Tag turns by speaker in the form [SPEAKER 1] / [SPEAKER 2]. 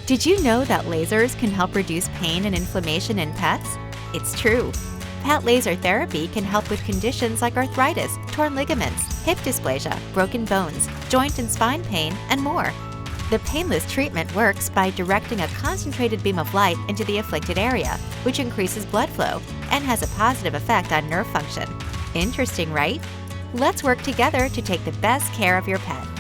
[SPEAKER 1] Did you know that lasers can help reduce pain and inflammation in pets? It's true. Pet laser therapy can help with conditions like arthritis, torn ligaments, hip dysplasia, broken bones, joint and spine pain, and more. The painless treatment works by directing a concentrated beam of light into the afflicted area, which increases blood flow and has a positive effect on nerve function. Interesting, right? Let's work together to take the best care of your pet.